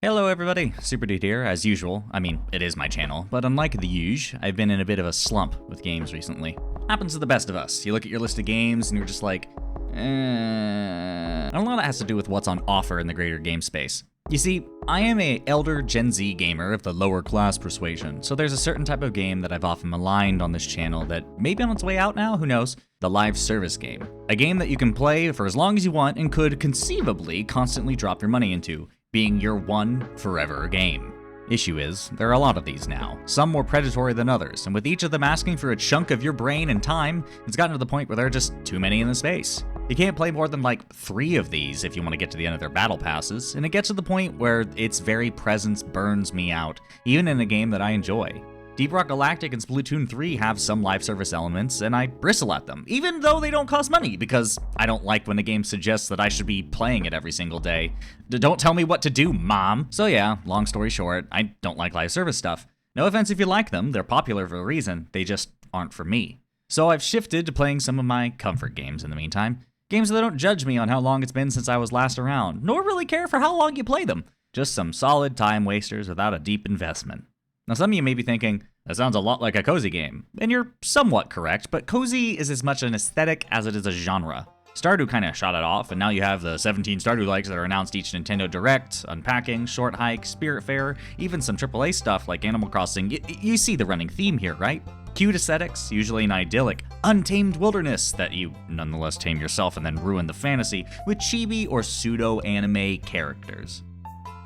Hello everybody, Super Dude here, as usual. I mean, it is my channel, but unlike the usual, I've been in a bit of a slump with games recently. Happens to the best of us. You look at your list of games and you're just like, And a lot of it has to do with what's on offer in the greater game space. You see, I am a elder Gen Z gamer of the lower class persuasion, so there's a certain type of game that I've often maligned on this channel that may be on its way out now, who knows? The live service game. A game that you can play for as long as you want and could conceivably constantly drop your money into, being your one forever game. Issue is, there are a lot of these now, some more predatory than others, and with each of them asking for a chunk of your brain and time, it's gotten to the point where there are just too many in the space. You can't play more than like 3 of these if you want to get to the end of their battle passes, and it gets to the point where its very presence burns me out, even in a game that I enjoy. Deep Rock Galactic and Splatoon 3 have some live service elements, and I bristle at them, even though they don't cost money, because I don't like when a game suggests that I should be playing it every single day. Don't tell me what to do, Mom! So yeah, long story short, I don't like live service stuff. No offense if you like them, they're popular for a reason, they just aren't for me. So I've shifted to playing some of my comfort games in the meantime. Games that don't judge me on how long it's been since I was last around, nor really care for how long you play them. Just some solid time wasters without a deep investment. Now some of you may be thinking, that sounds a lot like a cozy game. And you're somewhat correct, but cozy is as much an aesthetic as it is a genre. Stardew kinda shot it off, and now you have the 17 Stardew-likes that are announced each Nintendo Direct, Unpacking, Short Hike, Spiritfarer, even some AAA stuff like Animal Crossing. You see the running theme here, right? Cute aesthetics, usually an idyllic, untamed wilderness that you nonetheless tame yourself and then ruin the fantasy with chibi or pseudo-anime characters.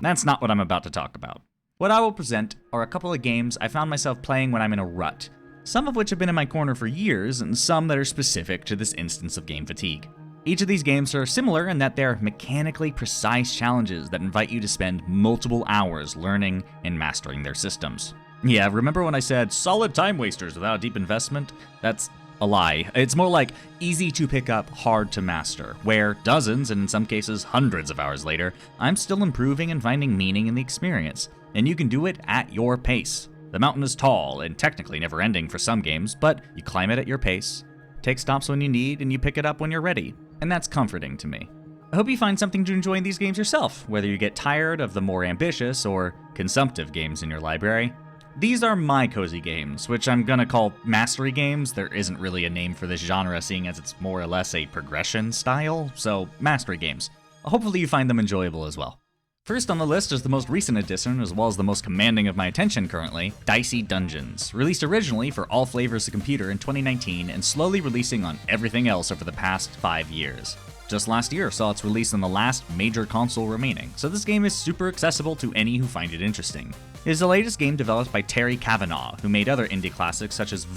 That's not what I'm about to talk about. What I will present are a couple of games I found myself playing when I'm in a rut, some of which have been in my corner for years, and some that are specific to this instance of game fatigue. Each of these games are similar in that they're mechanically precise challenges that invite you to spend multiple hours learning and mastering their systems. Yeah, remember when I said solid time wasters without a deep investment? That's a lie. It's more like easy to pick up, hard to master, where dozens, and in some cases hundreds of hours later, I'm still improving and finding meaning in the experience. And you can do it at your pace. The mountain is tall and technically never ending for some games, but you climb it at your pace, take stops when you need, and you pick it up when you're ready. And that's comforting to me. I hope you find something to enjoy in these games yourself, whether you get tired of the more ambitious or consumptive games in your library. These are my cozy games, which I'm gonna call mastery games. There isn't really a name for this genre, seeing as it's more or less a progression style, so mastery games. Hopefully you find them enjoyable as well. First on the list is the most recent addition, as well as the most commanding of my attention currently, Dicey Dungeons. Released originally for all flavors of computer in 2019 and slowly releasing on everything else over the past 5 years. Just last year saw its release on the last major console remaining, so this game is super accessible to any who find it interesting. It is the latest game developed by Terry Kavanagh, who made other indie classics such as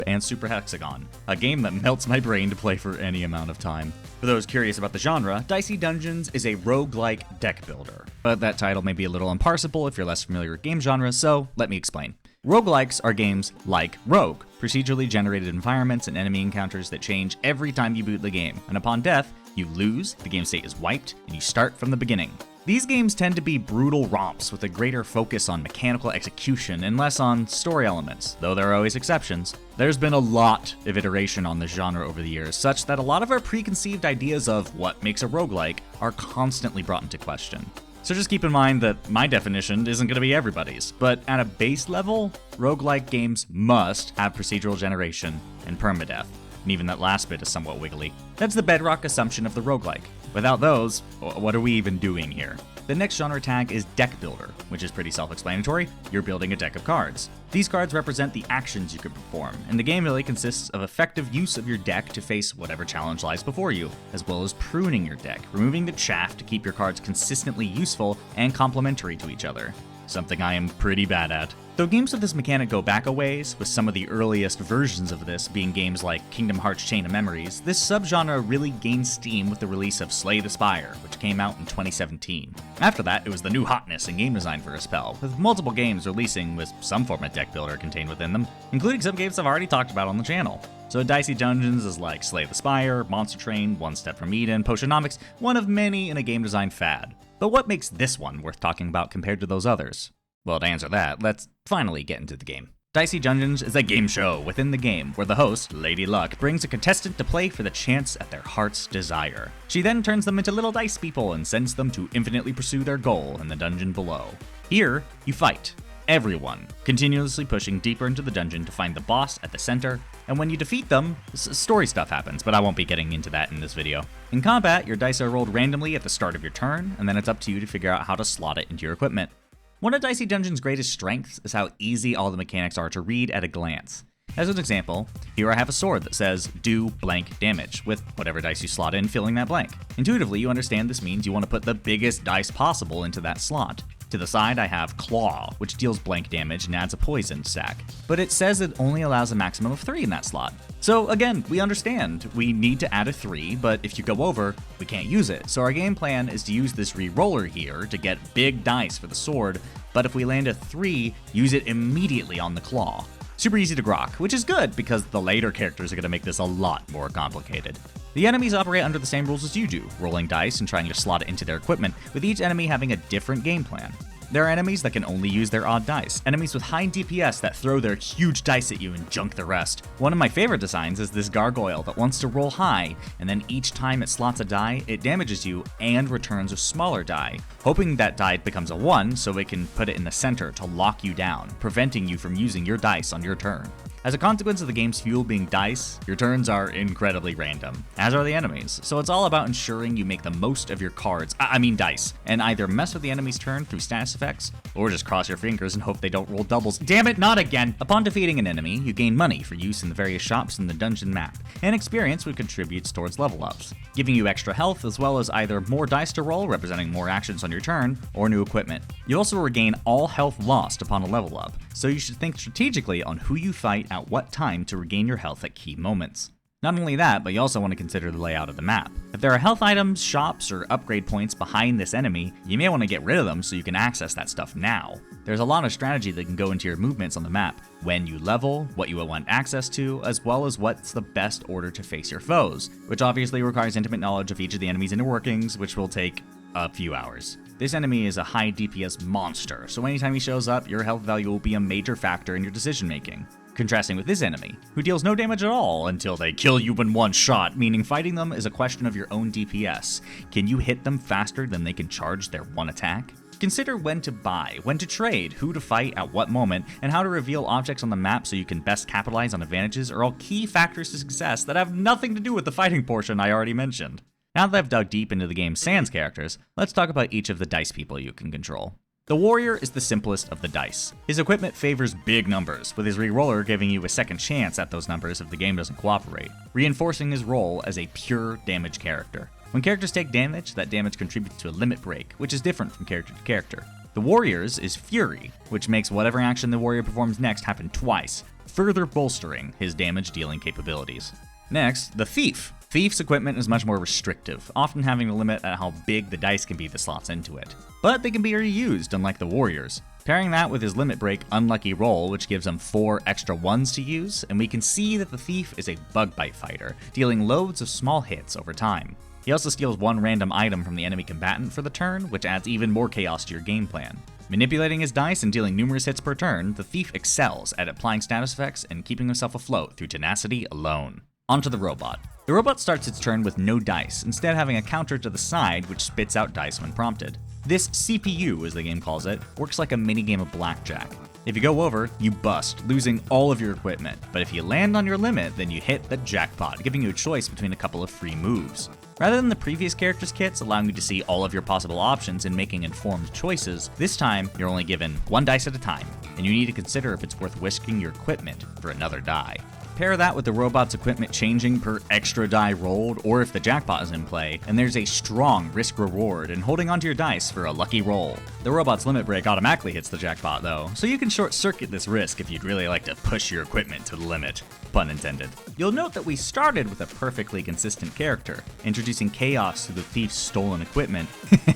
and Super Hexagon, a game that melts my brain to play for any amount of time. For those curious about the genre, Dicey Dungeons is a roguelike deck builder, but that title may be a little unparsable if you're less familiar with game genres, so let me explain. Roguelikes are games like Rogue, procedurally generated environments and enemy encounters that change every time you boot the game, and upon death, you lose, the game state is wiped, and you start from the beginning. These games tend to be brutal romps with a greater focus on mechanical execution and less on story elements, though there are always exceptions. There's been a lot of iteration on this genre over the years, such that a lot of our preconceived ideas of what makes a roguelike are constantly brought into question. So just keep in mind that my definition isn't going to be everybody's, but at a base level, roguelike games must have procedural generation and permadeath, and even that last bit is somewhat wiggly. That's the bedrock assumption of the roguelike. Without those, what are we even doing here? The next genre tag is deck builder, which is pretty self-explanatory. You're building a deck of cards. These cards represent the actions you can perform, and the game really consists of effective use of your deck to face whatever challenge lies before you, as well as pruning your deck, removing the chaff to keep your cards consistently useful and complementary to each other. Something I am pretty bad at. Though games with this mechanic go back a ways, with some of the earliest versions of this being games like Kingdom Hearts Chain of Memories, this subgenre really gained steam with the release of Slay the Spire, which came out in 2017. After that, it was the new hotness in game design for a spell, with multiple games releasing with some form of deck builder contained within them, including some games I've already talked about on the channel. So Dicey Dungeons is like Slay the Spire, Monster Train, One Step from Eden, Potionomics, one of many in a game design fad. But what makes this one worth talking about compared to those others? Well, to answer that, let's finally get into the game. Dicey Dungeons is a game show within the game where the host, Lady Luck, brings a contestant to play for the chance at their heart's desire. She then turns them into little dice people and sends them to infinitely pursue their goal in the dungeon below. Here, you fight. Everyone, continuously pushing deeper into the dungeon to find the boss at the center, and when you defeat them, story stuff happens, but I won't be getting into that in this video. In combat, your dice are rolled randomly at the start of your turn, and then it's up to you to figure out how to slot it into your equipment. One of Dicey Dungeons' greatest strengths is how easy all the mechanics are to read at a glance. As an example, here I have a sword that says, do blank damage, with whatever dice you slot in filling that blank. Intuitively, you understand this means you want to put the biggest dice possible into that slot. To the side, I have Claw, which deals blank damage and adds a poison stack, but it says it only allows a maximum of 3 in that slot. So again, we understand, we need to add a 3, but if you go over, we can't use it. So our game plan is to use this re-roller here to get big dice for the sword, but if we land a 3, use it immediately on the Claw. Super easy to grok, which is good because the later characters are going to make this a lot more complicated. The enemies operate under the same rules as you do, rolling dice and trying to slot it into their equipment, with each enemy having a different game plan. There are enemies that can only use their odd dice, enemies with high DPS that throw their huge dice at you and junk the rest. One of my favorite designs is this gargoyle that wants to roll high, and then each time it slots a die, it damages you and returns a smaller die, hoping that die becomes a 1 so it can put it in the center to lock you down, preventing you from using your dice on your turn. As a consequence of the game's fuel being dice, your turns are incredibly random, as are the enemies, so it's all about ensuring you make the most of your cards, dice, and either mess with the enemy's turn through status effects, or just cross your fingers and hope they don't roll doubles. Damn it, not again! Upon defeating an enemy, you gain money for use in the various shops in the dungeon map, and experience which contributes towards level ups, giving you extra health as well as either more dice to roll, representing more actions on your turn, or new equipment. You also regain all health lost upon a level up, so you should think strategically on who you fight at what time to regain your health at key moments. Not only that, but you also want to consider the layout of the map. If there are health items, shops, or upgrade points behind this enemy, you may want to get rid of them so you can access that stuff now. There's a lot of strategy that can go into your movements on the map, when you level, what you will want access to, as well as what's the best order to face your foes, which obviously requires intimate knowledge of each of the enemy's inner workings, which will take a few hours. This enemy is a high DPS monster, so anytime he shows up, your health value will be a major factor in your decision making. Contrasting with this enemy, who deals no damage at all until they kill you in one shot, meaning fighting them is a question of your own DPS. Can you hit them faster than they can charge their one attack? Consider when to buy, when to trade, who to fight at what moment, and how to reveal objects on the map so you can best capitalize on advantages are all key factors to success that have nothing to do with the fighting portion I already mentioned. Now that I've dug deep into the game's Sans characters, let's talk about each of the dice people you can control. The warrior is the simplest of the dice. His equipment favors big numbers, with his re-roller giving you a second chance at those numbers if the game doesn't cooperate, reinforcing his role as a pure damage character. When characters take damage, that damage contributes to a limit break, which is different from character to character. The warrior's is Fury, which makes whatever action the warrior performs next happen twice, further bolstering his damage dealing capabilities. Next, the thief. Thief's equipment is much more restrictive, often having a limit at how big the dice can be that slots into it. But they can be reused, unlike the warriors. Pairing that with his limit break unlucky roll, which gives him 4 extra 1s to use, and we can see that the thief is a bug bite fighter, dealing loads of small hits over time. He also steals 1 random item from the enemy combatant for the turn, which adds even more chaos to your game plan. Manipulating his dice and dealing numerous hits per turn, the thief excels at applying status effects and keeping himself afloat through tenacity alone. Onto the robot. The robot starts its turn with no dice, instead having a counter to the side which spits out dice when prompted. This CPU, as the game calls it, works like a minigame of blackjack. If you go over, you bust, losing all of your equipment, but if you land on your limit, then you hit the jackpot, giving you a choice between a couple of free moves. Rather than the previous character's kits allowing you to see all of your possible options and making informed choices, this time you're only given 1 dice at a time, and you need to consider if it's worth risking your equipment for another die. Pair that with the robot's equipment changing per extra die rolled, or if the jackpot is in play, and there's a strong risk-reward in holding onto your dice for a lucky roll. The robot's limit break automatically hits the jackpot though, so you can short-circuit this risk if you'd really like to push your equipment to the limit. Pun intended. You'll note that we started with a perfectly consistent character, introducing chaos to the thief's stolen equipment.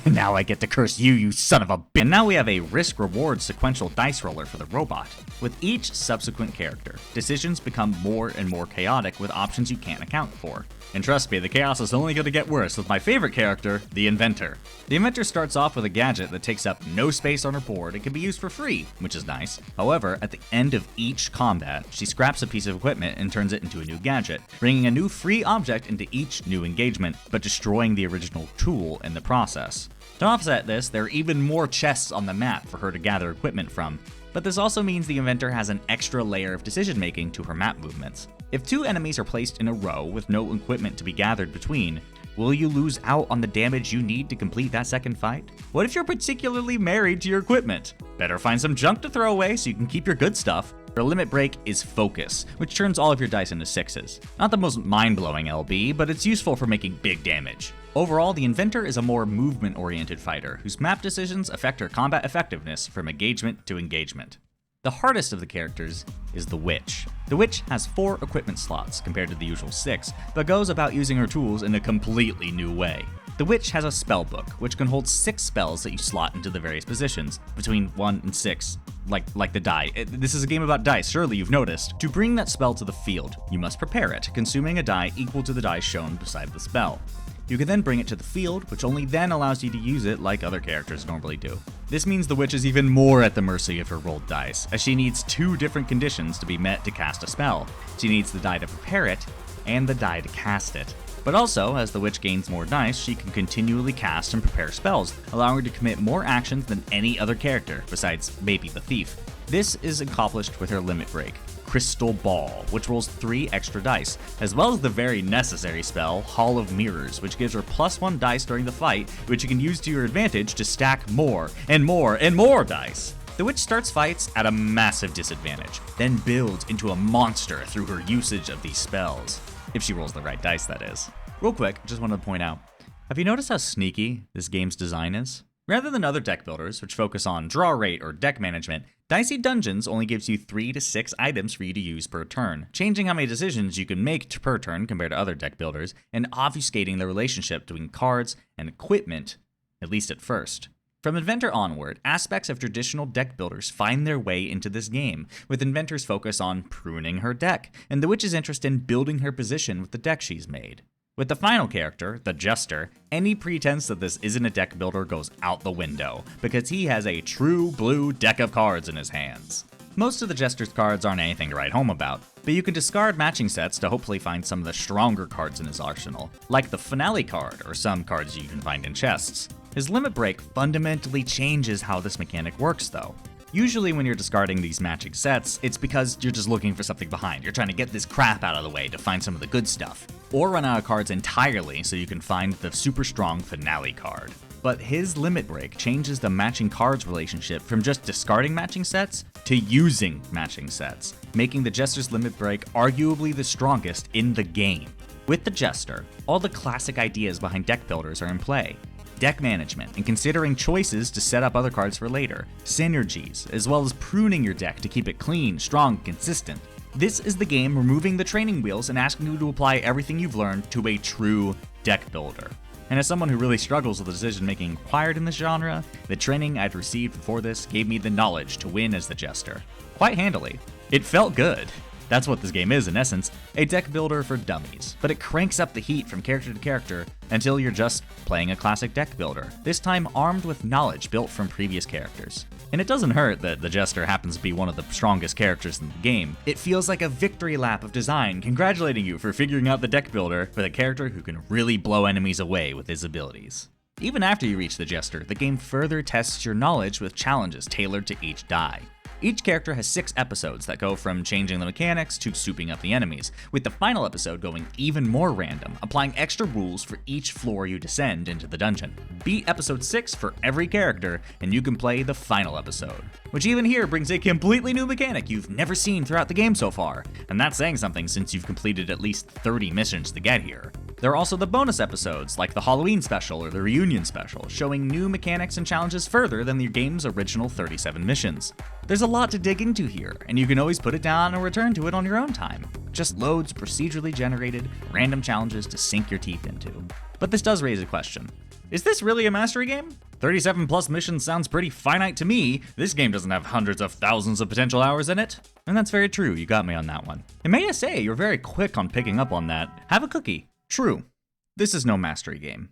Now I get to curse you, you son of a bitch. And now we have a risk-reward sequential dice roller for the robot. With each subsequent character, decisions become more and more chaotic with options you can't account for. And trust me, the chaos is only going to get worse with my favorite character, the Inventor. The Inventor starts off with a gadget that takes up no space on her board and can be used for free, which is nice. However, at the end of each combat, she scraps a piece of equipment and turns it into a new gadget, bringing a new free object into each new engagement, but destroying the original tool in the process. To offset this, there are even more chests on the map for her to gather equipment from, but this also means the Inventor has an extra layer of decision making to her map movements. If two enemies are placed in a row with no equipment to be gathered between, will you lose out on the damage you need to complete that second fight? What if you're particularly married to your equipment? Better find some junk to throw away so you can keep your good stuff. Your limit break is Focus, which turns all of your dice into 6s. Not the most mind-blowing LB, but it's useful for making big damage. Overall, the Inventor is a more movement-oriented fighter, whose map decisions affect her combat effectiveness from engagement to engagement. The hardest of the characters is the Witch. The Witch has 4 equipment slots compared to the usual 6, but goes about using her tools in a completely new way. The Witch has a spell book, which can hold 6 spells that you slot into the various positions, between 1 and 6, like the die. This is a game about dice, surely you've noticed. To bring that spell to the field, you must prepare it, consuming a die equal to the die shown beside the spell. You can then bring it to the field, which only then allows you to use it like other characters normally do. This means the Witch is even more at the mercy of her rolled dice, as she needs 2 different conditions to be met to cast a spell. She needs the die to prepare it, and the die to cast it. But also, as the Witch gains more dice, she can continually cast and prepare spells, allowing her to commit more actions than any other character, besides maybe the Thief. This is accomplished with her limit break, Crystal Ball, which rolls 3 extra dice, as well as the very necessary spell, Hall of Mirrors, which gives her +1 dice during the fight, which you can use to your advantage to stack more and more and more dice. The Witch starts fights at a massive disadvantage, then builds into a monster through her usage of these spells. If she rolls the right dice, that is. Real quick, just wanted to point out, have you noticed how sneaky this game's design is? Rather than other deck builders, which focus on draw rate or deck management, Dicey Dungeons only gives you 3 to 6 items for you to use per turn, changing how many decisions you can make per turn compared to other deck builders, and obfuscating the relationship between cards and equipment, at least at first. From Inventor onward, aspects of traditional deck builders find their way into this game, with Inventor's focus on pruning her deck, and the Witch's interest in building her position with the deck she's made. With the final character, the Jester, any pretense that this isn't a deck builder goes out the window, because he has a true blue deck of cards in his hands. Most of the Jester's cards aren't anything to write home about, but you can discard matching sets to hopefully find some of the stronger cards in his arsenal, like the Finale card or some cards you can find in chests. His limit break fundamentally changes how this mechanic works though. Usually when you're discarding these matching sets, it's because you're just looking for something behind. You're trying to get this crap out of the way to find some of the good stuff. Or run out of cards entirely so you can find the super strong Finale card. But his limit break changes the matching cards relationship from just discarding matching sets to using matching sets, making the Jester's limit break arguably the strongest in the game. With the Jester, all the classic ideas behind deck builders are in play. Deck management, and considering choices to set up other cards for later, synergies, as well as pruning your deck to keep it clean, strong, consistent. This is the game removing the training wheels and asking you to apply everything you've learned to a true deck builder. And as someone who really struggles with the decision-making required in this genre, the training I'd received before this gave me the knowledge to win as the Jester. Quite handily. It felt good. That's what this game is in essence, a deck builder for dummies, but it cranks up the heat from character to character until you're just playing a classic deck builder, this time armed with knowledge built from previous characters. And it doesn't hurt that the Jester happens to be one of the strongest characters in the game. It feels like a victory lap of design congratulating you for figuring out the deck builder with a character who can really blow enemies away with his abilities. Even after you reach the Jester, the game further tests your knowledge with challenges tailored to each die. Each character has 6 episodes that go from changing the mechanics to souping up the enemies, with the final episode going even more random, applying extra rules for each floor you descend into the dungeon. Beat episode 6 for every character, and you can play the final episode, which even here brings a completely new mechanic you've never seen throughout the game so far, and that's saying something since you've completed at least 30 missions to get here. There are also the bonus episodes, like the Halloween special or the Reunion special, showing new mechanics and challenges further than the game's original 37 missions. There's a lot to dig into here, and you can always put it down and return to it on your own time. Just loads procedurally generated, random challenges to sink your teeth into. But this does raise a question. Is this really a mastery game? 37 plus missions sounds pretty finite to me. This game doesn't have hundreds of thousands of potential hours in it. And that's very true, you got me on that one. And may I say, you're very quick on picking up on that. Have a cookie. True, this is no mastery game,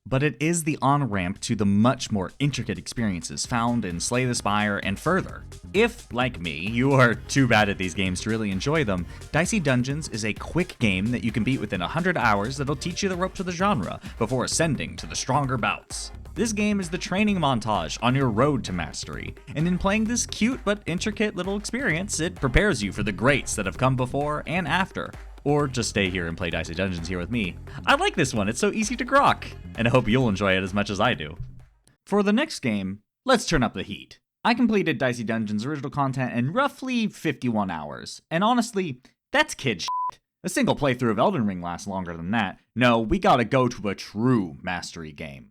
but it is the on-ramp to the much more intricate experiences found in Slay the Spire and further. If, like me, you are too bad at these games to really enjoy them, Dicey Dungeons is a quick game that you can beat within 100 hours that'll teach you the ropes of the genre before ascending to the stronger bouts. This game is the training montage on your road to mastery, and in playing this cute but intricate little experience, it prepares you for the greats that have come before and after. Or just stay here and play Dicey Dungeons here with me. I like this one, it's so easy to grok, and I hope you'll enjoy it as much as I do. For the next game, let's turn up the heat. I completed Dicey Dungeons' original content in roughly 51 hours, and honestly, that's kid shit. A single playthrough of Elden Ring lasts longer than that. No, we gotta go to a true mastery game.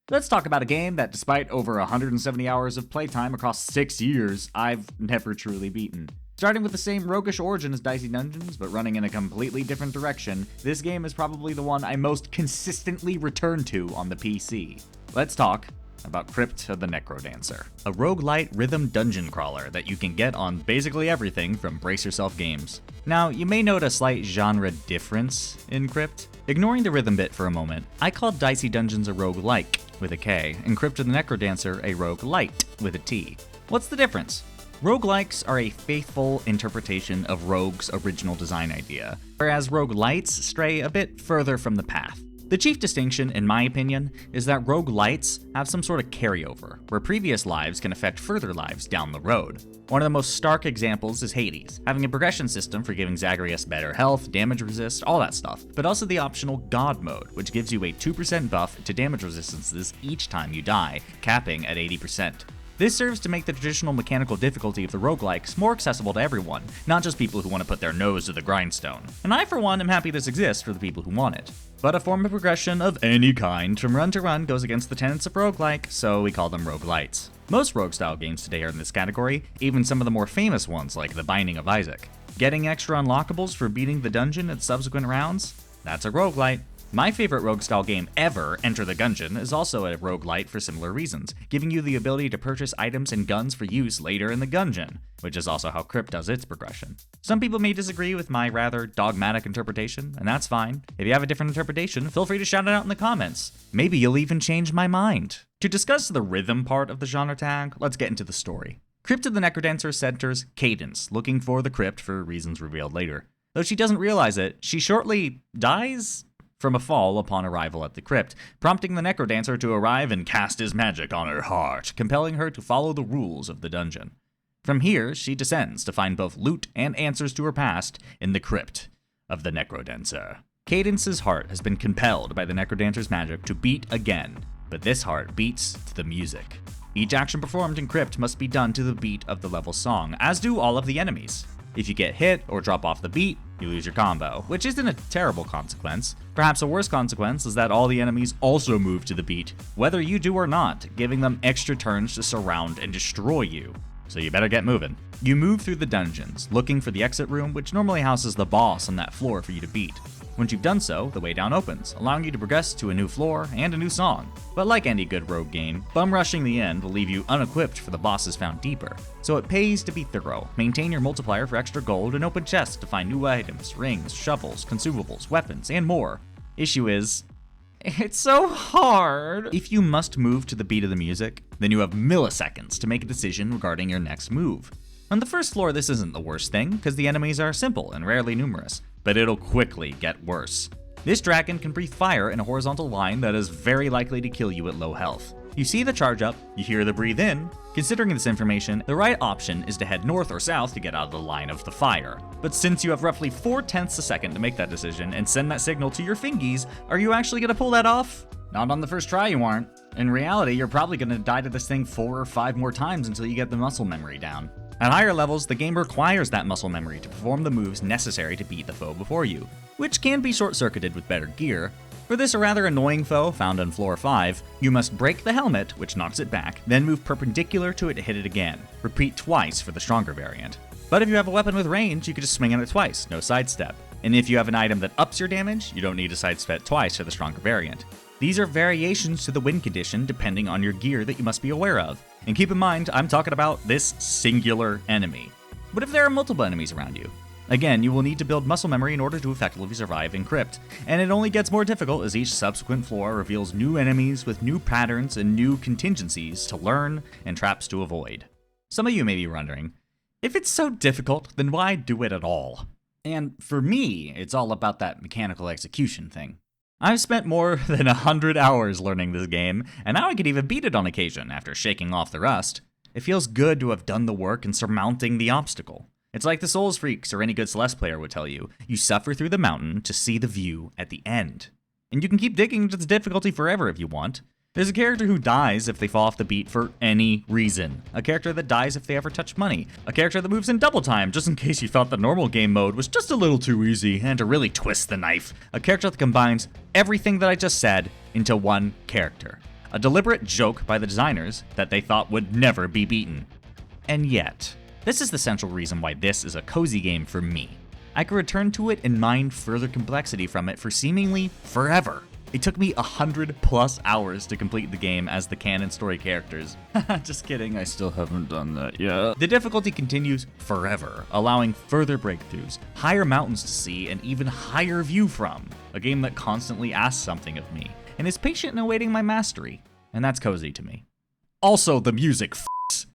Let's talk about a game that, despite over 170 hours of playtime across 6 years, I've never truly beaten. Starting with the same roguish origin as Dicey Dungeons, but running in a completely different direction, this game is probably the one I most consistently return to on the PC. Let's talk about Crypt of the Necrodancer, a roguelite rhythm dungeon crawler that you can get on basically everything from Brace Yourself games. Now, you may note a slight genre difference in Crypt. Ignoring the rhythm bit for a moment, I called Dicey Dungeons a roguelike with a K, and Crypt of the Necrodancer a roguelite with a T. What's the difference? Roguelikes are a faithful interpretation of Rogue's original design idea, whereas roguelites stray a bit further from the path. The chief distinction, in my opinion, is that roguelites have some sort of carryover, where previous lives can affect further lives down the road. One of the most stark examples is Hades, having a progression system for giving Zagreus better health, damage resist, all that stuff, but also the optional God mode, which gives you a 2% buff to damage resistances each time you die, capping at 80%. This serves to make the traditional mechanical difficulty of the roguelikes more accessible to everyone, not just people who want to put their nose to the grindstone. And I, for one, am happy this exists for the people who want it. But a form of progression of any kind from run to run goes against the tenets of roguelike, so we call them roguelites. Most rogue-style games today are in this category, even some of the more famous ones like The Binding of Isaac. Getting extra unlockables for beating the dungeon at subsequent rounds? That's a roguelite. My favorite rogue-style game ever, Enter the Gungeon, is also a roguelite for similar reasons, giving you the ability to purchase items and guns for use later in the gungeon, which is also how Crypt does its progression. Some people may disagree with my rather dogmatic interpretation, and that's fine. If you have a different interpretation, feel free to shout it out in the comments. Maybe you'll even change my mind. To discuss the rhythm part of the genre tag, let's get into the story. Crypt of the Necrodancer centers Cadence, looking for the crypt for reasons revealed later. Though she doesn't realize it, she shortly dies from a fall upon arrival at the crypt, prompting the Necrodancer to arrive and cast his magic on her heart, compelling her to follow the rules of the dungeon. From here, she descends to find both loot and answers to her past in the Crypt of the Necrodancer. Cadence's heart has been compelled by the Necrodancer's magic to beat again, but this heart beats to the music. Each action performed in Crypt must be done to the beat of the level song, as do all of the enemies. If you get hit or drop off the beat, you lose your combo, which isn't a terrible consequence. Perhaps a worse consequence is that all the enemies also move to the beat, whether you do or not, giving them extra turns to surround and destroy you. So you better get moving. You move through the dungeons, looking for the exit room, which normally houses the boss on that floor for you to beat. Once you've done so, the way down opens, allowing you to progress to a new floor and a new song. But like any good rogue game, bum rushing the end will leave you unequipped for the bosses found deeper. So it pays to be thorough. Maintain your multiplier for extra gold and open chests to find new items, rings, shovels, consumables, weapons, and more. Issue is, it's so hard. If you must move to the beat of the music, then you have milliseconds to make a decision regarding your next move. On the first floor, this isn't the worst thing, because the enemies are simple and rarely numerous, but it'll quickly get worse. This dragon can breathe fire in a horizontal line that is very likely to kill you at low health. You see the charge up, you hear the breathe in. Considering this information, the right option is to head north or south to get out of the line of the fire. But since you have roughly 4/10 a second to make that decision and send that signal to your fingies, are you actually gonna pull that off? Not on the first try you aren't. In reality, you're probably gonna die to this thing 4 or 5 more times until you get the muscle memory down. At higher levels, the game requires that muscle memory to perform the moves necessary to beat the foe before you, which can be short-circuited with better gear. For this rather annoying foe found on floor 5, you must break the helmet, which knocks it back, then move perpendicular to it to hit it again. Repeat twice for the stronger variant. But if you have a weapon with range, you can just swing on it twice, no sidestep. And if you have an item that ups your damage, you don't need to sidestep twice for the stronger variant. These are variations to the win condition depending on your gear that you must be aware of. And keep in mind, I'm talking about this singular enemy. What if there are multiple enemies around you? Again, you will need to build muscle memory in order to effectively survive in Crypt, and it only gets more difficult as each subsequent floor reveals new enemies with new patterns and new contingencies to learn and traps to avoid. Some of you may be wondering, if it's so difficult, then why do it at all? And for me, it's all about that mechanical execution thing. I've spent more than 100 hours learning this game, and now I can even beat it on occasion after shaking off the rust. It feels good to have done the work in surmounting the obstacle. It's like the Souls freaks or any good Celeste player would tell you, you suffer through the mountain to see the view at the end. And you can keep digging into the difficulty forever if you want. There's a character who dies if they fall off the beat for any reason. A character that dies if they ever touch money. A character that moves in double time just in case you felt the normal game mode was just a little too easy and to really twist the knife. A character that combines everything that I just said into one character. A deliberate joke by the designers that they thought would never be beaten. And yet, this is the central reason why this is a cozy game for me. I could return to it and mine further complexity from it for seemingly forever. It took me 100+ hours to complete the game as the canon story characters. Just kidding, I still haven't done that yet. The difficulty continues forever, allowing further breakthroughs, higher mountains to see, and even higher view from. A game that constantly asks something of me, and is patient in awaiting my mastery. And that's cozy to me. Also, the music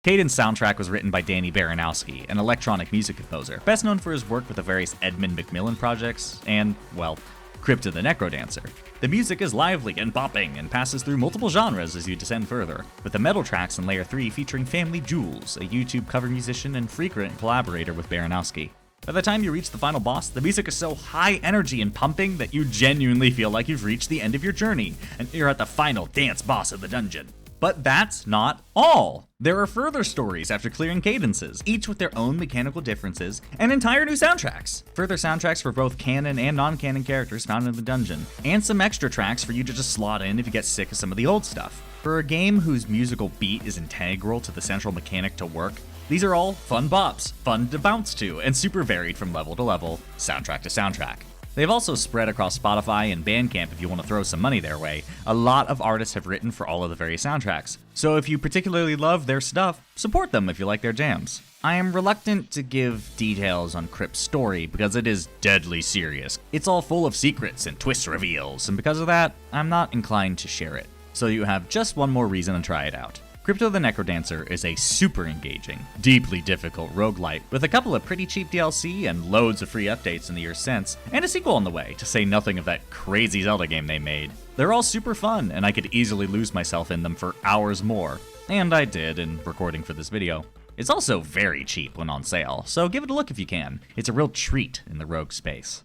Caden's soundtrack was written by Danny Baranowski, an electronic music composer, best known for his work with the various Edmund Macmillan projects and, well, Crypt the Necrodancer. The music is lively and bopping and passes through multiple genres as you descend further, with the metal tracks in Layer 3 featuring Family Jewels, a YouTube cover musician and frequent collaborator with Baranowski. By the time you reach the final boss, the music is so high energy and pumping that you genuinely feel like you've reached the end of your journey, and you're at the final dance boss of the dungeon. But that's not all. There are further stories after clearing cadences, each with their own mechanical differences, and entire new soundtracks. Further soundtracks for both canon and non-canon characters found in the dungeon, and some extra tracks for you to just slot in if you get sick of some of the old stuff. For a game whose musical beat is integral to the central mechanic to work, these are all fun bops, fun to bounce to, and super varied from level to level, soundtrack to soundtrack. They've also spread across Spotify and Bandcamp if you want to throw some money their way. A lot of artists have written for all of the various soundtracks. So if you particularly love their stuff, support them if you like their jams. I am reluctant to give details on Crypt's story because it is deadly serious. It's all full of secrets and twist reveals, and because of that, I'm not inclined to share it. So you have just one more reason to try it out. Crypt the Necrodancer is a super engaging, deeply difficult roguelite with a couple of pretty cheap DLC and loads of free updates in the years since, and a sequel on the way, to say nothing of that crazy Zelda game they made. They're all super fun, and I could easily lose myself in them for hours more, and I did in recording for this video. It's also very cheap when on sale, so give it a look if you can. It's a real treat in the rogue space.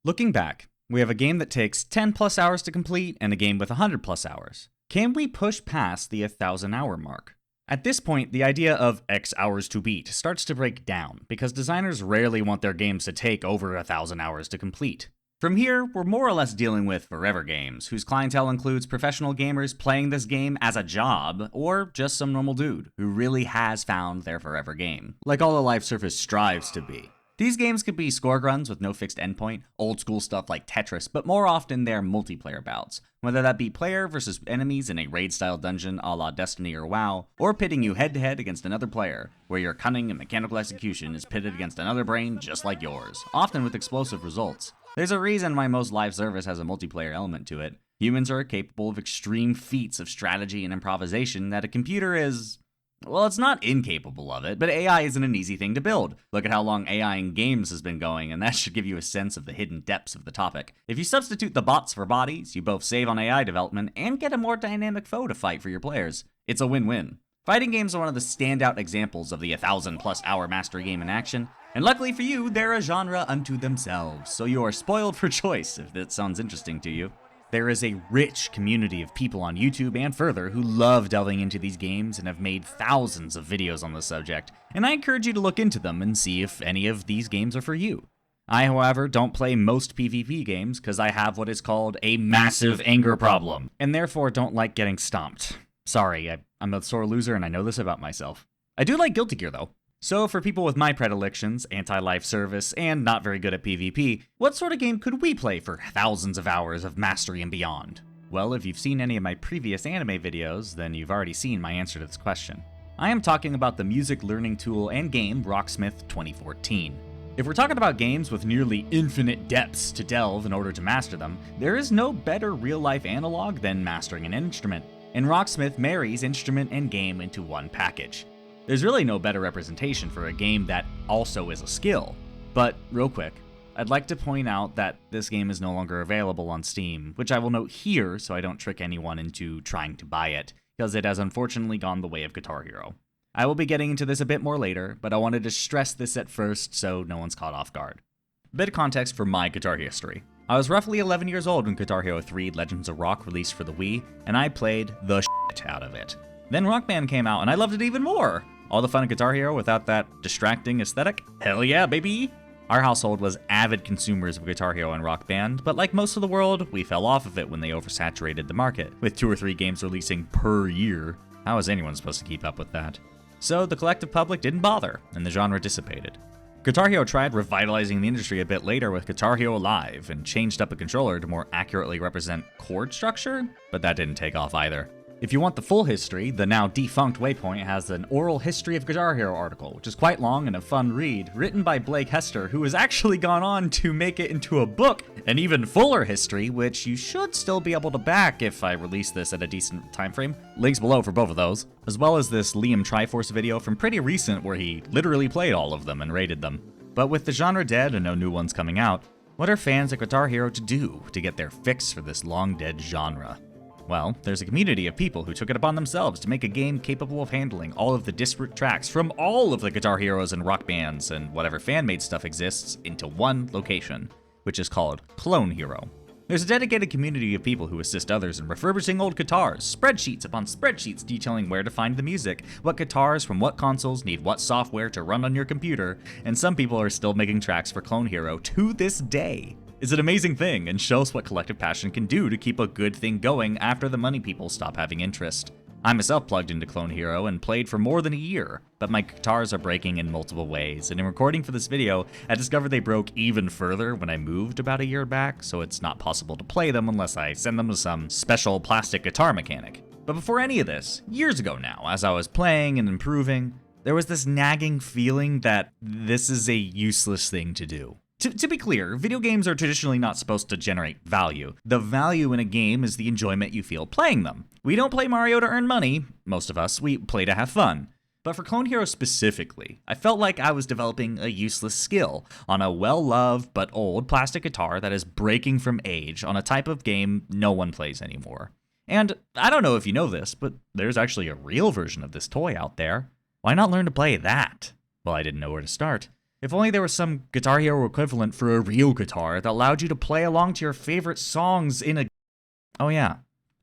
Looking back, we have a game that takes 10+ hours to complete and a game with 100+ hours. Can we push past the 1,000-hour mark? At this point, the idea of X hours to beat starts to break down, because designers rarely want their games to take over 1,000 hours to complete. From here, we're more or less dealing with forever games, whose clientele includes professional gamers playing this game as a job, or just some normal dude who really has found their forever game, like all the live service strives to be. These games could be score runs with no fixed endpoint, old school stuff like Tetris, but more often they're multiplayer bouts, whether that be player versus enemies in a raid-style dungeon a la Destiny or WoW, or pitting you head-to-head against another player, where your cunning and mechanical execution is pitted against another brain just like yours, often with explosive results. There's a reason why most live service has a multiplayer element to it. Humans are capable of extreme feats of strategy and improvisation that a computer is... well, it's not incapable of it, but AI isn't an easy thing to build. Look at how long AI in games has been going, and that should give you a sense of the hidden depths of the topic. If you substitute the bots for bodies, you both save on AI development and get a more dynamic foe to fight for your players. It's a win-win. Fighting games are one of the standout examples of the 1,000+ hour mastery game in action, and luckily for you, they're a genre unto themselves, so you are spoiled for choice if that sounds interesting to you. There is a rich community of people on YouTube and further who love delving into these games and have made thousands of videos on the subject, and I encourage you to look into them and see if any of these games are for you. I, however, don't play most PvP games because I have what is called a massive anger problem, and therefore don't like getting stomped. Sorry, I'm a sore loser and I know this about myself. I do like Guilty Gear though. So for people with my predilections, anti-life service, and not very good at PvP, what sort of game could we play for thousands of hours of mastery and beyond? Well, if you've seen any of my previous anime videos, then you've already seen my answer to this question. I am talking about the music learning tool and game Rocksmith 2014. If we're talking about games with nearly infinite depths to delve in order to master them, there is no better real-life analog than mastering an instrument, and Rocksmith marries instrument and game into one package. There's really no better representation for a game that also is a skill. But real quick, I'd like to point out that this game is no longer available on Steam, which I will note here so I don't trick anyone into trying to buy it, because it has unfortunately gone the way of Guitar Hero. I will be getting into this a bit more later, but I wanted to stress this at first so no one's caught off guard. A bit of context for my guitar history. I was roughly 11 years old when Guitar Hero 3 Legends of Rock released for the Wii, and I played the shit out of it. Then Rock Band came out, and I loved it even more! All the fun of Guitar Hero without that distracting aesthetic? Hell yeah, baby! Our household was avid consumers of Guitar Hero and Rock Band, but like most of the world, we fell off of it when they oversaturated the market, with 2 or 3 games releasing per year. How was anyone supposed to keep up with that? So the collective public didn't bother, and the genre dissipated. Guitar Hero tried revitalizing the industry a bit later with Guitar Hero Live, and changed up a controller to more accurately represent chord structure, but that didn't take off either. If you want the full history, the now defunct Waypoint has an oral history of Guitar Hero article, which is quite long and a fun read, written by Hester, who has actually gone on to make it into a book, an even fuller history, which you should still be able to back if I release this at a decent time frame. Links below for both of those, as well as this Liam Triforce video from pretty recent where he literally played all of them and rated them. But with the genre dead and no new ones coming out, what are fans of Guitar Hero to do to get their fix for this long dead genre? Well, there's a community of people who took it upon themselves to make a game capable of handling all of the disparate tracks from all of the Guitar Heroes and Rock Bands and whatever fan-made stuff exists into one location, which is called Clone Hero. There's a dedicated community of people who assist others in refurbishing old guitars, spreadsheets upon spreadsheets detailing where to find the music, what guitars from what consoles need what software to run on your computer, and some people are still making tracks for Clone Hero to this day. It's an amazing thing and shows what collective passion can do to keep a good thing going after the money people stop having interest. I myself plugged into Clone Hero and played for more than a year, but my guitars are breaking in multiple ways, and in recording for this video, I discovered they broke even further when I moved about a year back, so it's not possible to play them unless I send them to some special plastic guitar mechanic. But before any of this, years ago now, as I was playing and improving, there was this nagging feeling that this is a useless thing to do. To be clear, video games are traditionally not supposed to generate value. The value in a game is the enjoyment you feel playing them. We don't play Mario to earn money, most of us, we play to have fun. But for Clone Hero specifically, I felt like I was developing a useless skill on a well-loved but old plastic guitar that is breaking from age on a type of game no one plays anymore. And I don't know if you know this, but there's actually a real version of this toy out there. Why not learn to play that? Well, I didn't know where to start. If only there was some Guitar Hero equivalent for a real guitar that allowed you to play along to your favorite songs in a... Oh yeah.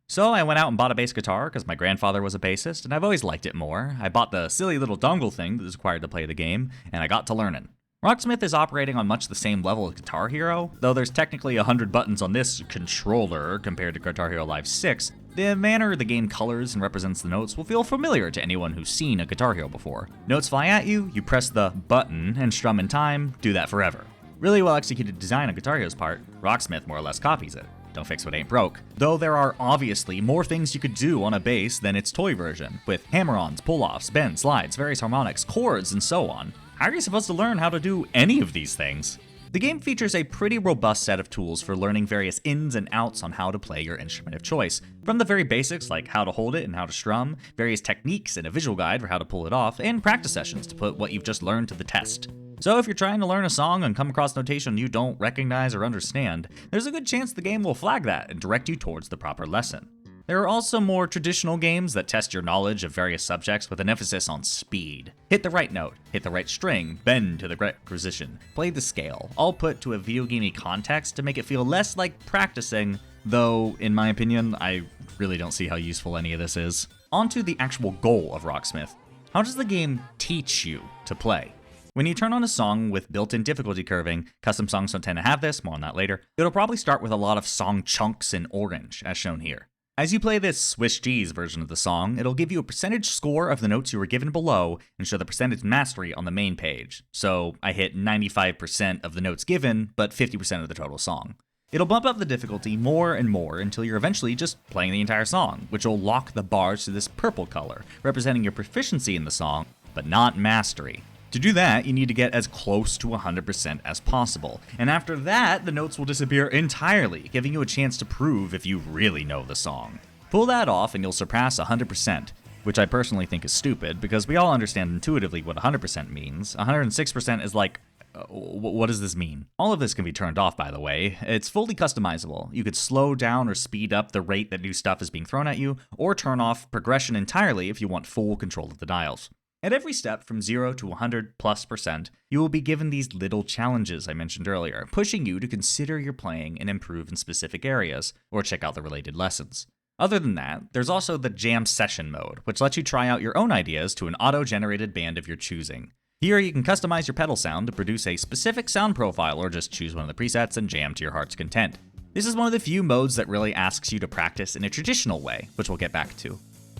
So I went out and bought a bass guitar because my grandfather was a bassist, and I've always liked it more. I bought the silly little dongle thing that is required to play the game, and I got to learning. Rocksmith is operating on much the same level as Guitar Hero, though there's technically 100 buttons on this controller compared to Guitar Hero Live 6. The manner the game colors and represents the notes will feel familiar to anyone who's seen a Guitar Hero before. Notes fly at you, you press the button and strum in time, do that forever. Really well executed design on Guitar Hero's part, Rocksmith more or less copies it. Don't fix what ain't broke. Though there are obviously more things you could do on a bass than its toy version, with hammer-ons, pull-offs, bends, slides, various harmonics, chords, and so on. How are you supposed to learn how to do any of these things? The game features a pretty robust set of tools for learning various ins and outs on how to play your instrument of choice. From the very basics like how to hold it and how to strum, various techniques and a visual guide for how to pull it off, and practice sessions to put what you've just learned to the test. So if you're trying to learn a song and come across notation you don't recognize or understand, there's a good chance the game will flag that and direct you towards the proper lesson. There are also more traditional games that test your knowledge of various subjects with an emphasis on speed. Hit the right note, hit the right string, bend to the correct position, play the scale, all put to a video gamey context to make it feel less like practicing, though, in my opinion, I really don't see how useful any of this is. On to the actual goal of Rocksmith. How does the game teach you to play? When you turn on a song with built-in difficulty curving, custom songs don't tend to have this, more on that later, it'll probably start with a lot of song chunks in orange, as shown here. As you play this Swiss cheese version of the song, it'll give you a percentage score of the notes you were given below and show the percentage mastery on the main page. So I hit 95% of the notes given, but 50% of the total song. It'll bump up the difficulty more and more until you're eventually just playing the entire song, which will lock the bars to this purple color, representing your proficiency in the song, but not mastery. To do that, you need to get as close to 100% as possible, and after that, the notes will disappear entirely, giving you a chance to prove if you really know the song. Pull that off and you'll surpass 100%, which I personally think is stupid, because we all understand intuitively what 100% means. 106% is like, what does this mean? All of this can be turned off, by the way. It's fully customizable. You could slow down or speed up the rate that new stuff is being thrown at you, or turn off progression entirely if you want full control of the dials. At every step from 0 to 100+%, you will be given these little challenges I mentioned earlier, pushing you to consider your playing and improve in specific areas, or check out the related lessons. Other than that, there's also the Jam Session mode, which lets you try out your own ideas to an auto-generated band of your choosing. Here you can customize your pedal sound to produce a specific sound profile, or just choose one of the presets and jam to your heart's content. This is one of the few modes that really asks you to practice in a traditional way, which we'll get back to.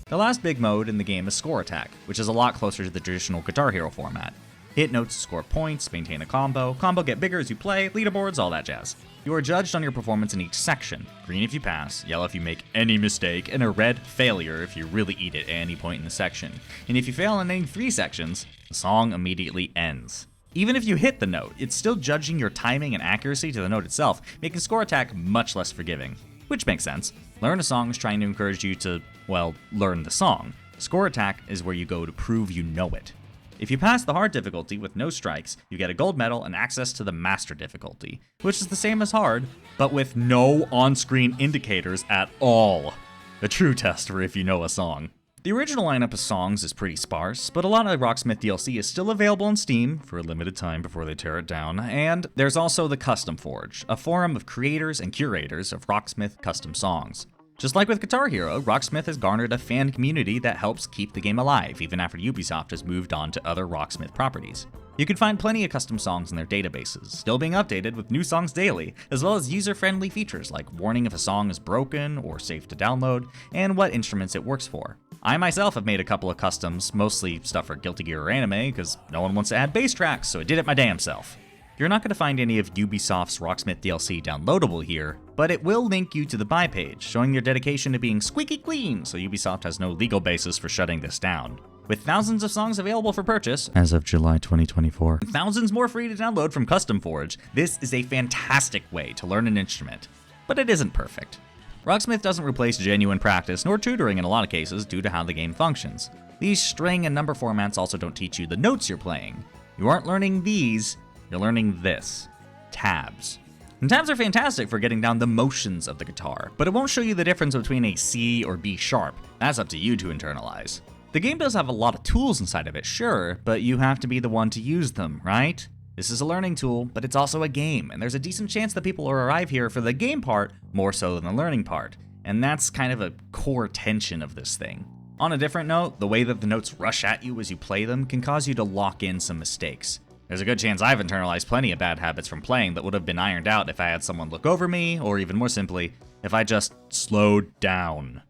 The last big mode in the game is Score Attack, which is a lot closer to the traditional Guitar Hero format. Hit notes to score points, maintain a combo get bigger as you play, leaderboards, all that jazz. You are judged on your performance in each section, green if you pass, yellow if you make any mistake, and a red failure if you really eat it at any point in the section. And if you fail in any 3 sections, the song immediately ends. Even if you hit the note, it's still judging your timing and accuracy to the note itself, making Score Attack much less forgiving. Which makes sense. Learn a Song is trying to encourage you to, well, learn the song. Score Attack is where you go to prove you know it. If you pass the hard difficulty with no strikes, you get a gold medal and access to the master difficulty, which is the same as hard, but with no on-screen indicators at all. A true test for if you know a song. The original lineup of songs is pretty sparse, but a lot of Rocksmith DLC is still available on Steam for a limited time before they tear it down, and there's also the Custom Forge, a forum of creators and curators of Rocksmith custom songs. Just like with Guitar Hero, Rocksmith has garnered a fan community that helps keep the game alive even after Ubisoft has moved on to other Rocksmith properties. You can find plenty of custom songs in their databases, still being updated with new songs daily, as well as user-friendly features like warning if a song is broken or safe to download, and what instruments it works for. I myself have made a couple of customs, mostly stuff for Guilty Gear or anime, because no one wants to add bass tracks, so I did it my damn self. You're not going to find any of Ubisoft's Rocksmith DLC downloadable here, but it will link you to the buy page, showing your dedication to being squeaky clean, so Ubisoft has no legal basis for shutting this down. With thousands of songs available for purchase, as of July 2024, and thousands more free to download from Custom Forge, this is a fantastic way to learn an instrument. But it isn't perfect. Rocksmith doesn't replace genuine practice nor tutoring in a lot of cases due to how the game functions. These string and number formats also don't teach you the notes you're playing. You aren't learning these, you're learning this. Tabs. And tabs are fantastic for getting down the motions of the guitar, but it won't show you the difference between a C or B sharp. That's up to you to internalize. The game does have a lot of tools inside of it, sure, but you have to be the one to use them, right? This is a learning tool, but it's also a game, and there's a decent chance that people will arrive here for the game part more so than the learning part, and that's kind of a core tension of this thing. On a different note, the way that the notes rush at you as you play them can cause you to lock in some mistakes. There's a good chance I've internalized plenty of bad habits from playing that would have been ironed out if I had someone look over me, or even more simply, if I just slowed down.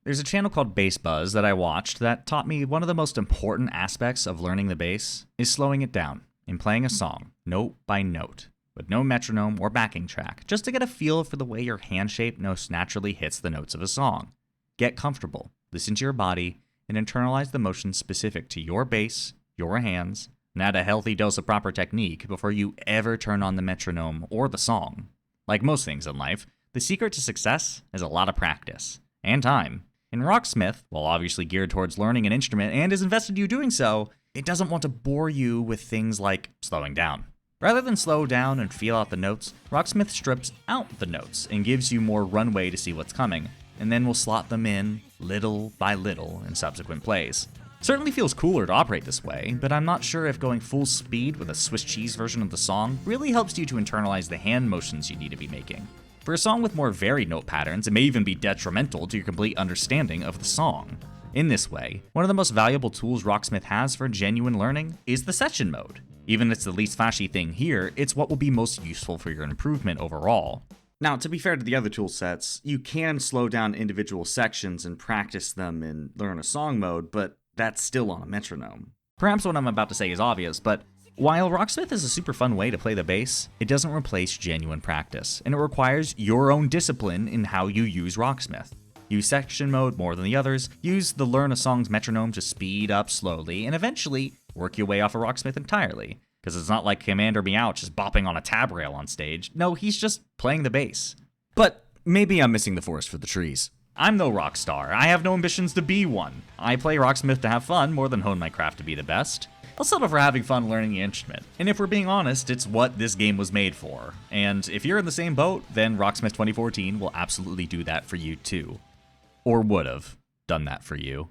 There's a channel called Bass Buzz that I watched that taught me one of the most important aspects of learning the bass is slowing it down and playing a song, note by note, with no metronome or backing track, just to get a feel for the way your hand shape most naturally hits the notes of a song. Get comfortable, listen to your body, and internalize the motions specific to your bass, your hands, and add a healthy dose of proper technique before you ever turn on the metronome or the song. Like most things in life, the secret to success is a lot of practice and time. In Rocksmith, while obviously geared towards learning an instrument and is invested in you doing so, it doesn't want to bore you with things like slowing down. Rather than slow down and feel out the notes, Rocksmith strips out the notes and gives you more runway to see what's coming, and then will slot them in little by little in subsequent plays. Certainly feels cooler to operate this way, but I'm not sure if going full speed with a Swiss cheese version of the song really helps you to internalize the hand motions you need to be making. For a song with more varied note patterns, it may even be detrimental to your complete understanding of the song. In this way, one of the most valuable tools Rocksmith has for genuine learning is the session mode. Even if it's the least flashy thing here, it's what will be most useful for your improvement overall. Now, to be fair to the other tool sets, you can slow down individual sections and practice them in learn a song mode, but that's still on a metronome. Perhaps what I'm about to say is obvious, but while Rocksmith is a super fun way to play the bass, it doesn't replace genuine practice, and it requires your own discipline in how you use Rocksmith. use section mode more than the others, use the learn a song's metronome to speed up slowly, and eventually work your way off of Rocksmith entirely. Because it's not like Commander Meow just bopping on a tab rail on stage. No, he's just playing the bass. But maybe I'm missing the forest for the trees. I'm no rock star. I have no ambitions to be one. I play Rocksmith to have fun more than hone my craft to be the best. I'll settle for having fun learning the instrument. And if we're being honest, it's what this game was made for. And if you're in the same boat, then Rocksmith 2014 will absolutely do that for you too. Or would have done that for you.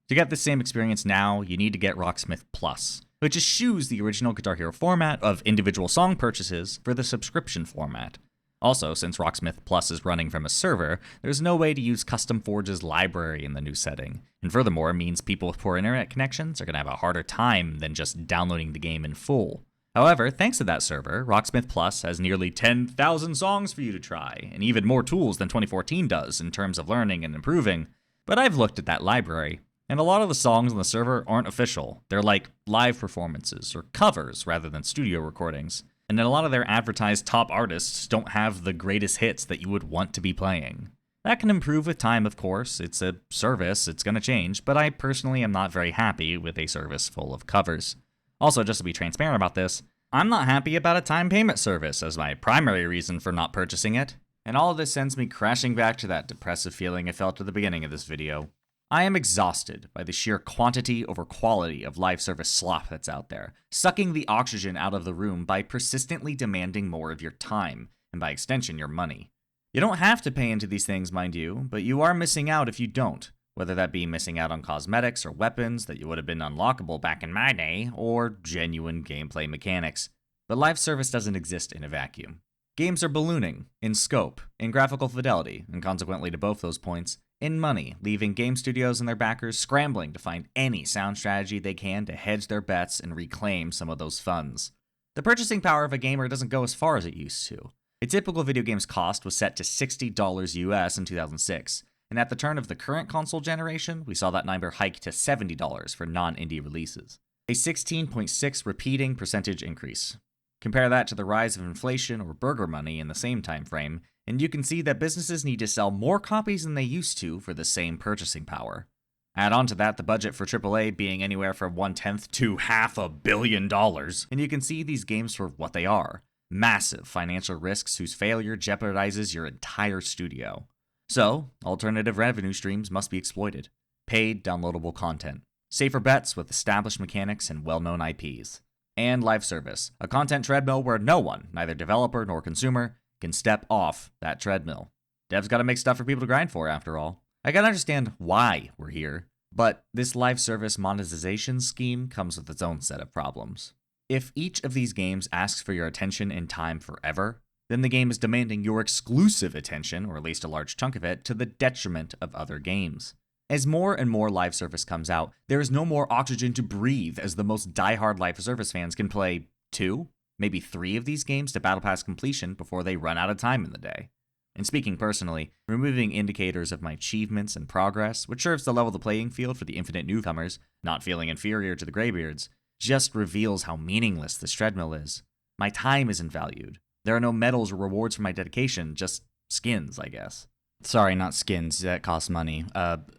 To get the same experience now, you need to get Rocksmith Plus, which eschews the original Guitar Hero format of individual song purchases for the subscription format. Also, since Rocksmith Plus is running from a server, there's no way to use Custom Forge's library in the new setting. And furthermore, it means people with poor internet connections are going to have a harder time than just downloading the game in full. However, thanks to that server, Rocksmith Plus has nearly 10,000 songs for you to try, and even more tools than 2014 does in terms of learning and improving. But I've looked at that library, and a lot of the songs on the server aren't official. They're like live performances or covers rather than studio recordings. And then a lot of their advertised top artists don't have the greatest hits that you would want to be playing. That can improve with time, of course. It's a service, it's going to change, but I personally am not very happy with a service full of covers. Also, just to be transparent about this, I'm not happy about a time payment service as my primary reason for not purchasing it. And all of this sends me crashing back to that depressive feeling I felt at the beginning of this video. I am exhausted by the sheer quantity over quality of live service slop that's out there, sucking the oxygen out of the room by persistently demanding more of your time, and by extension, your money. You don't have to pay into these things, mind you, but you are missing out if you don't, whether that be missing out on cosmetics or weapons that you would have been unlockable back in my day, or genuine gameplay mechanics. But live service doesn't exist in a vacuum. Games are ballooning, in scope, in graphical fidelity, and consequently to both those points, in money, leaving game studios and their backers scrambling to find any sound strategy they can to hedge their bets and reclaim some of those funds. The purchasing power of a gamer doesn't go as far as it used to. A typical video game's cost was set to $60 US in 2006, and at the turn of the current console generation, we saw that number hike to $70 for non-indie releases. A 16.6 repeating percentage increase. Compare that to the rise of inflation or burger money in the same time frame, and you can see that businesses need to sell more copies than they used to for the same purchasing power. Add on to that the budget for AAA being anywhere from 1/10 to $500 million, and you can see these games for what they are. Massive financial risks whose failure jeopardizes your entire studio. So, alternative revenue streams must be exploited. Paid, downloadable content. Safer bets with established mechanics and well-known IPs. And live service, a content treadmill where no one, neither developer nor consumer, can step off that treadmill. Devs gotta make stuff for people to grind for, after all. I can understand why we're here, but this live service monetization scheme comes with its own set of problems. If each of these games asks for your attention and time forever, then the game is demanding your exclusive attention, or at least a large chunk of it, to the detriment of other games. As more and more live service comes out, there is no more oxygen to breathe as the most diehard live service fans can play 2, maybe 3 of these games to Battle Pass completion before they run out of time in the day. And speaking personally, removing indicators of my achievements and progress, which serves to level the playing field for the infinite newcomers, not feeling inferior to the graybeards, just reveals how meaningless this treadmill is. My time isn't valued. There are no medals or rewards for my dedication, just skins, I guess. Sorry, not skins, that costs money.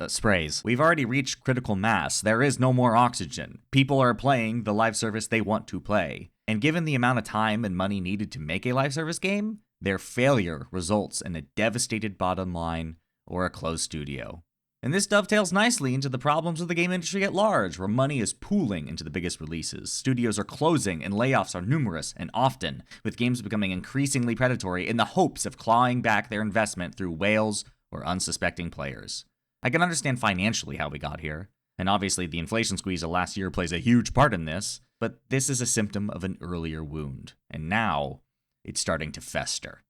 Sprays. We've already reached critical mass. There is no more oxygen. People are playing the live service they want to play. And given the amount of time and money needed to make a live service game, their failure results in a devastated bottom line or a closed studio. And this dovetails nicely into the problems of the game industry at large, where money is pooling into the biggest releases. Studios are closing and layoffs are numerous and often, with games becoming increasingly predatory in the hopes of clawing back their investment through whales or unsuspecting players. I can understand financially how we got here, and obviously the inflation squeeze of last year plays a huge part in this, but this is a symptom of an earlier wound, and now it's starting to fester.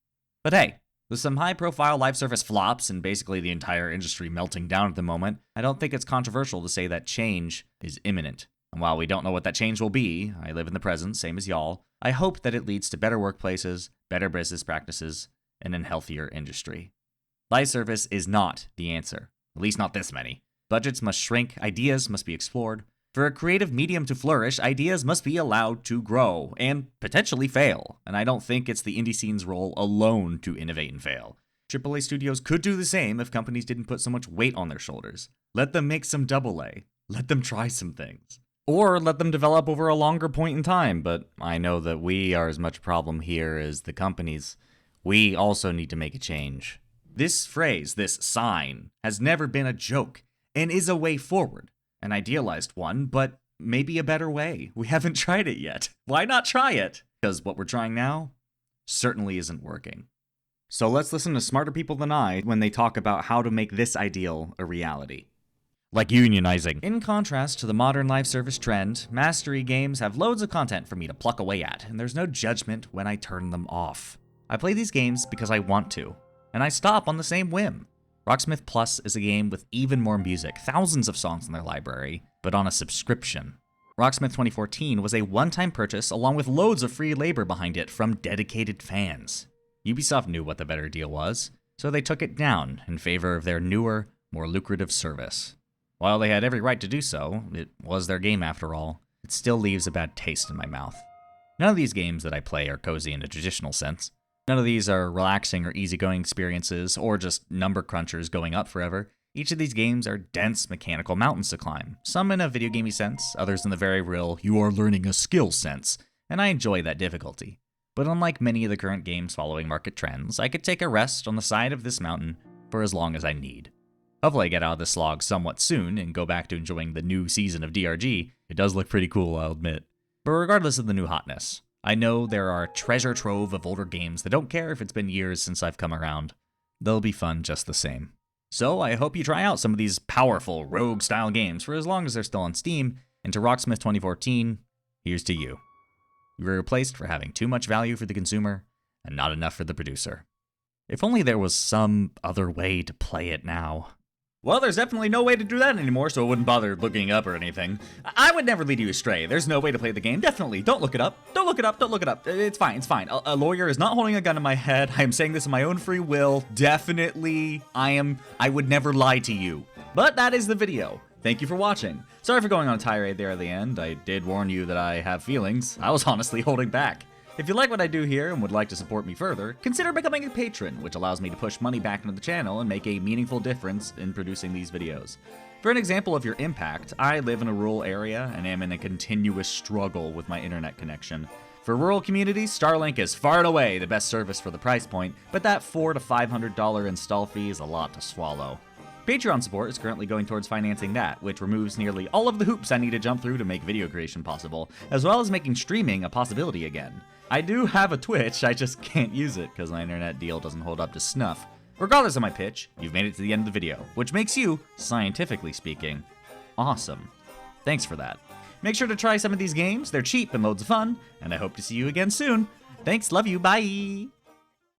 But hey, with some high-profile live service flops and basically the entire industry melting down at the moment, I don't think it's controversial to say that change is imminent. And while we don't know what that change will be, I live in the present, same as y'all, I hope that it leads to better workplaces, better business practices, and a healthier industry. Live service is not the answer, at least not this many. Budgets must shrink, ideas must be explored. For a creative medium to flourish, ideas must be allowed to grow, and potentially fail, and I don't think it's the indie scene's role alone to innovate and fail. AAA studios could do the same if companies didn't put so much weight on their shoulders. Let them make some AA. Let them try some things. Or let them develop over a longer point in time, but I know that we are as much a problem here as the companies. We also need to make a change. This phrase, this sign, has never been a joke, and is a way forward. An idealized one, but maybe a better way. We haven't tried it yet. Why not try it? Because what we're trying now certainly isn't working. So let's listen to smarter people than I when they talk about how to make this ideal a reality. Like unionizing. In contrast to the modern live service trend, mastery games have loads of content for me to pluck away at, and there's no judgment when I turn them off. I play these games because I want to, and I stop on the same whim. Rocksmith Plus is a game with even more music, thousands of songs in their library, but on a subscription. Rocksmith 2014 was a one-time purchase along with loads of free labor behind it from dedicated fans. Ubisoft knew what the better deal was, so they took it down in favor of their newer, more lucrative service. While they had every right to do so, it was their game after all, it still leaves a bad taste in my mouth. None of these games that I play are cozy in a traditional sense. None of these are relaxing or easygoing experiences, or just number crunchers going up forever. Each of these games are dense mechanical mountains to climb, some in a video gamey sense, others in the very real, you are learning a skill sense, and I enjoy that difficulty. But unlike many of the current games following market trends, I could take a rest on the side of this mountain for as long as I need. Hopefully I get out of this slog somewhat soon and go back to enjoying the new season of DRG. It does look pretty cool, I'll admit. But regardless of the new hotness, I know there are a treasure trove of older games that don't care if it's been years since I've come around. They'll be fun just the same. So I hope you try out some of these powerful rogue-style games for as long as they're still on Steam, and to Rocksmith 2014, here's to you. You were replaced for having too much value for the consumer and not enough for the producer. If only there was some other way to play it now. Well, there's definitely no way to do that anymore, so I wouldn't bother looking up or anything. I would never lead you astray. There's no way to play the game. Definitely. Don't look it up. Don't look it up. Don't look it up. It's fine. It's fine. A lawyer is not holding a gun to my head. I am saying this of my own free will. Definitely. I would never lie to you. But that is the video. Thank you for watching. Sorry for going on a tirade there at the end. I did warn you that I have feelings. I was honestly holding back. If you like what I do here and would like to support me further, consider becoming a patron, which allows me to push money back into the channel and make a meaningful difference in producing these videos. For an example of your impact, I live in a rural area and am in a continuous struggle with my internet connection. For rural communities, Starlink is far and away the best service for the price point, but that $400 to $500 install fee is a lot to swallow. Patreon support is currently going towards financing that, which removes nearly all of the hoops I need to jump through to make video creation possible, as well as making streaming a possibility again. I do have a Twitch, I just can't use it because my internet deal doesn't hold up to snuff. Regardless of my pitch, you've made it to the end of the video, which makes you, scientifically speaking, awesome. Thanks for that. Make sure to try some of these games, they're cheap and loads of fun, and I hope to see you again soon. Thanks, love you, bye!